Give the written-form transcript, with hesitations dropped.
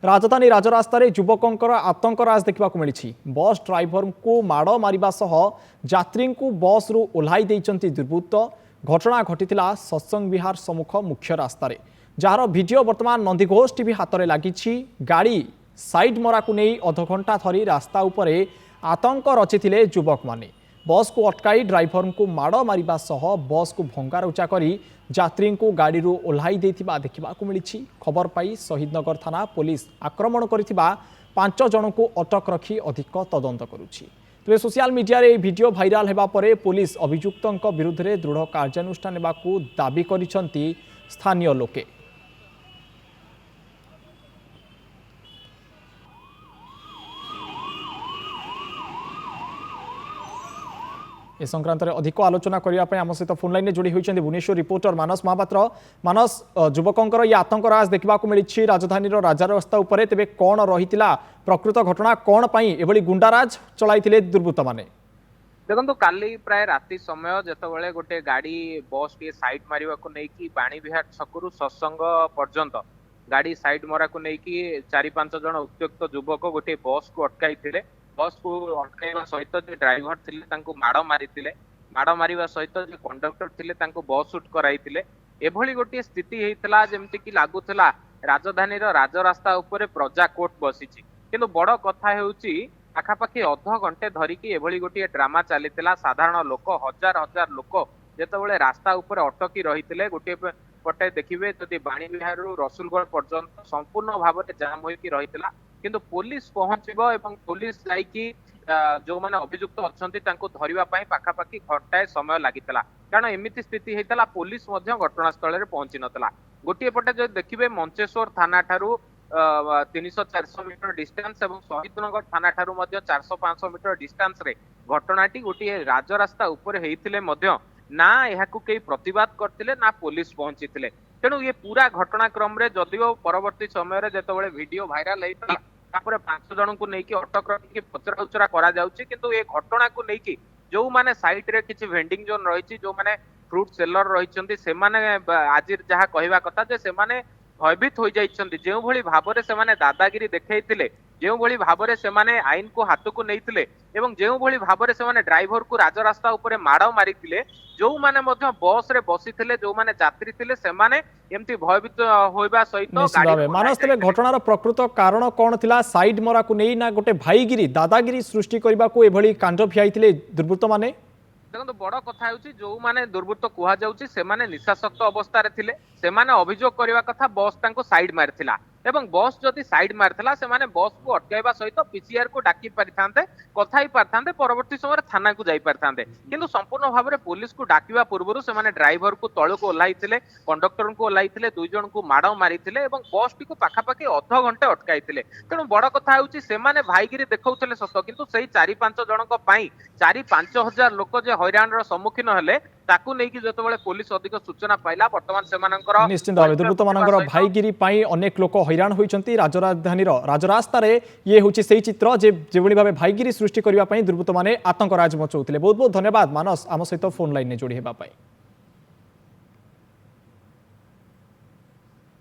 राजधानी राजरास्तार युवकों आतंकराज देखा मिली। बस ड्राइवर को माड़ मारिबा सह यात्री को बस रु ओह्लाई देइचंती दुर्बृत्त। घटना घटी सत्संग विहार सम्मुख मुख्य रास्तार, जार भिडियो बर्तमान नंदीघोष टीवी हाथ में लगी। गाड़ी साइड मरा को नहीं अधघंटा धरी रास्ता उपरे आतंक रचिथिले युवक माने। बस को अटकाई ड्राइवर को माड़ मारिबा सह बस को भंगारुचा करी यात्री को गाड़ी ओह्लाई देथिबा देखा मिली। खबर पाई शहीदनगर थाना पुलिस आक्रमण करिथिबा 5 जन को अटक रखी अधिक तदंत करुछि। तेज सोशल मीडिया रे वीडियो भाइराल हेबा परे पुलिस अभियुक्तों विरुद्ध में दृढ़ कार्यानुष्ठान नेबाकू दाबी करिसंती स्थानीय लोके। ए संक्रांत में अधिक आलोचना करने आम सहित फोन लाइन जोड़ी होती भुवनेश्वर रिपोर्टर मानस महापात्र। मानस, युवकों ये आतंकराज देखा मिली राजधानी राजा रास्ता उपरे, तेबे कौन रही प्रकृत घटना, कौन पाई एभली गुंडाराज चलाई दुर्बृत्त माने? देखो काली प्राय राति समय जितेबाला गोटे गाड़ी बस टी साइड मारिबा को नहीं बाणी विहार छकरू सत्संग पर्यंत गाड़ी साइड मरा को नहीं 4-5 जन उत्त्यक्त युवक गोटे बस को अटकाई। बस को अटकाइवा सहित जो ड्राइवर थिले माड़ मारिथिले। माड़ मारिबा सहित जो कंडक्टर थिले बस सुट कराइथिले। एभली गोटे स्थिति हेइतला जेमति कि लागुथला राजधानी राजरास्ता उपरे प्रजा कोर्ट बसीची। किंतु बड़ कथा हेउची पाखापाखि अध घंटे धरिकी एभली गोटे ड्रामा चलीथिला। साधारण लोक हजार हजार लोक जेतेबेले रास्ता उपरे अटकी रहिथिले। गोटे पटे देखिबे जदि बाणी विहार रसुलगढ़ पर्यंत संपूर्ण भाव में जाम होइकी रहिथिला। किंतु पुलिस पहुंचबो एवं पुलिस जाइकी जो माने अभियुक्त अछंती तांको धरिबा पई पाखापाखि घंटाए समय लागितला। कारण एमिति स्थिति हेतला पुलिस मध्य घटनास्थल रे पहुंची नतला। गोटे पटे जो देखिबे मंचेश्वर थाना ठारू 300-400 मीटर डिस्टेंस एवं शहीदनगर थाना ठारू मध्य 400-500 मीटर डिस्टेंस रे घटनाटी गोटे राजरास्ता ऊपर हेइथिले मध्य ना एहाकू केही प्रतिवाद करथिले ना पुलिस पहुंचीथिले। तेणु ये पूरा घटनाक्रम रे जदिओ परवर्ती समय रे जेतेबेले वीडियो वायरल हेइतला तापर 5 जन को लेकिन अटक रखी पचरा उचरा करा जाउची। किंतु ए घटना को लेकिन जो माने साइड रे किछि वेंडिंग जोन रहिछि, जो माने फ्रूट सेलर रहिछंती, से माने आज जहा कहवा कथा जे से माने भयभीत हो जाइछंती। जो भली भाबरे से माने दादागिरी देखैतिले, जो भली भाबरे से माने आईन को हाथ को नैतिले एवं जो भली भाबरे से माने ड्राइवर को राजरास्ता उपरे माड़ मारितिले, जो माने मध्य बस रे बसिथिले, जो माने यात्री थिले, से माने एमती भयभीत होइबा सहित गाड़ी मानस तेरे घटनार प्रकृत कारण कौन थिला? साइड मरा को नहीं ना गोटे भाईगिरी दादागिरी सृष्टि करबा को एभली कांड भियाइथिले दुर्बृत्त माने? देखो बड़ कथा होची जो माने दुर्बृत्त कुहा जाउची से माने निशासक्त अवस्था रे थिले। से माने अभियोग करबा कथा बस तांको साइड मारथिला एवं बस जदि साइड मारथिला से माने बस को अटकाइबा सहित पीसीआर को डाकी परिथांते, कथा ही परिथांते, परवर्ती समय थाना को जाई परिथांते। किंतु संपूर्ण भाव में पुलिस को डाकिबा पूर्वरु से माने ड्राइवर को तळ को ओल्हाइथिले, कंडक्टर को ओल्हाइथिले, 2 जन को माड़ मारिथिले एवं बस टी को पाखापाखि अध घंटे अटकाइथिले। तेणु बड़ कथा होची से माने भाईगिरी देखौथिले सत, किंतु सेही 4-5 जनक पई 4-5 हजार लोक जे हैरान सम्मुखीन हेले ताकू नेकी जेतेबेले पुलिस अधिक सूचना पाइला वर्तमान सेमानकर निश्चित भाव दुर्बृत्त मानकर भाईगिरी पाई अनेक लोक हैरान होइचंती। राजधानी राजरास्ता रे ये होची सेही चित्र जे जेभली भाबे भाईगिरी सृष्टि करिबा पई दुर्बृत्त माने आतंकराज मचौथिले। बहुत बहुत धन्यवाद मानस आम सहित फोन लाइन ने जोड़ी हेबा पई।